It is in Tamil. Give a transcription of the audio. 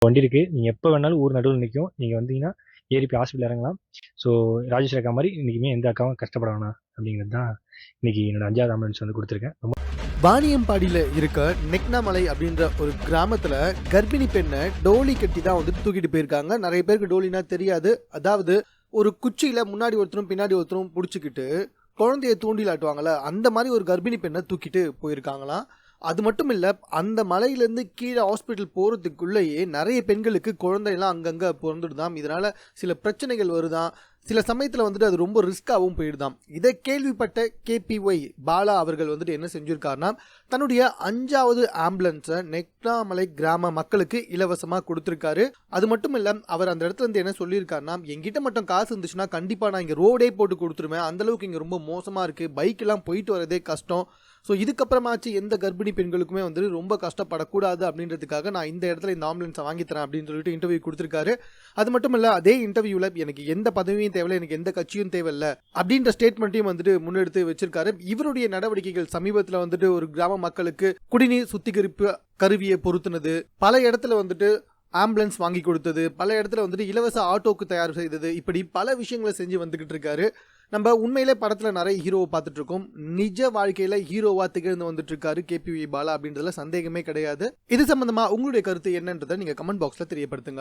வண்டி இருக்குது, நீங்கள் எப்போ வேணாலும் ஊர் நடுவில் நிற்கும். நீங்கள் வந்தீங்கன்னா ஏறி போய் ஹாஸ்பிட்டல் இறங்கலாம். ஸோ ராஜேஸ்வரி அக்கா மாதிரி இன்றைக்குமே எந்த அக்காவும் கஷ்டப்பட வேணாம் அப்படிங்கிறது தான் இன்றைக்கி என்னோட 5வது ஆம்புலன்ஸ் வந்து கொடுத்துருக்கேன். ரொம்ப வாணியம்பாடியில் இருக்க நெக்னாமலை அப்படின்ற ஒரு கிராமத்தில் கர்ப்பிணி பெண்ணை டோலி கட்டி தான் வந்துட்டு தூக்கிட்டு போயிருக்காங்க. நிறைய பேருக்கு டோலினா தெரியாது. அதாவது ஒரு குச்சியில் முன்னாடி ஒருத்தரும் பின்னாடி ஒருத்தரும் பிடிச்சிக்கிட்டு குழந்தைய தூண்டில் ஆட்டுவாங்கள்ல, அந்த மாதிரி ஒரு கர்ப்பிணி பெண்ணை தூக்கிட்டு போயிருக்காங்களாம். அது மட்டும் இல்லை, அந்த மலையிலேருந்து கீழே ஹாஸ்பிட்டல் போகிறதுக்குள்ளேயே நிறைய பெண்களுக்கு குழந்தையெல்லாம் அங்கங்கே பிறந்துடுதாம். இதனால் சில பிரச்சனைகள் வருதான். சில சமயத்தில் வந்துட்டு அது ரொம்ப ரிஸ்க்காகவும் போயிடுதாம். இதை கேள்விப்பட்ட கேபிஒய் பாலா அவர்கள் வந்துட்டு என்ன செஞ்சுருக்காருனா, தன்னுடைய 5வது ஆம்புலன்ஸை நெக்னாமலை கிராம மக்களுக்கு இலவசமாக கொடுத்துருக்காரு. அது மட்டும் இல்லை, அவர் அந்த இடத்துல இருந்து என்ன சொல்லியிருக்காருனா, என்கிட்ட மட்டும் காசு இருந்துச்சுன்னா கண்டிப்பாக நான் இங்கே ரோடே போட்டு கொடுத்துருவேன். அந்தளவுக்கு இங்கே ரொம்ப மோசமாக இருக்குது, பைக்கெல்லாம் போயிட்டு வரதே கஷ்டம். ஸோ இதுக்கப்புறமாச்சு எந்த கர்ப்பிணி பெண்களுக்குமே வந்துட்டு ரொம்ப கஷ்டப்படக்கூடாது அப்படின்றதுக்காக நான் இந்த இடத்துல இந்த ஆம்புலன்ஸை வாங்கித்தரேன் அப்படின்னு சொல்லிட்டு இன்டர்வியூ கொடுத்துருக்காரு. அது மட்டும் இல்லை, அதே இன்டர்வியூவில் எனக்கு எந்த பதவியும் தேவையில்லை, எனக்கு எந்த கட்சியும் தேவையில்லை அப்படின்ற ஸ்டேட்மெண்ட்டையும் வந்துட்டு முன்னெடுத்து வச்சிருக்காரு. இவருடைய நடவடிக்கைகள் சமீபத்தில் வந்துட்டு ஒரு கிராம மக்களுக்கு குடிநீர் சுத்திகரிப்பு கருவியை பொருத்தினது, பல இடத்துல வந்துட்டு ஆம்புலன்ஸ் வாங்கி கொடுத்தது, பல இடத்துல வந்துட்டு இலவச ஆட்டோக்கு தயார் செய்தது, இப்படி பல விஷயங்களை செஞ்சு வந்துகிட்டு இருக்காரு. நம்ம உண்மையிலே படத்தில் நிறைய ஹீரோவை பார்த்துட்டு இருக்கோம். நிஜ வாழ்க்கையில் ஹீரோவா திகழ்ந்து வந்துட்டு இருக்காரு கேபிஒய் பாலா அப்படின்றதுல சந்தேகமே கிடையாது. இது சம்பந்தமா உங்களுடைய கருத்து என்னன்றதை நீங்க கமெண்ட் பாக்ஸ்ல தெரியப்படுத்துங்க.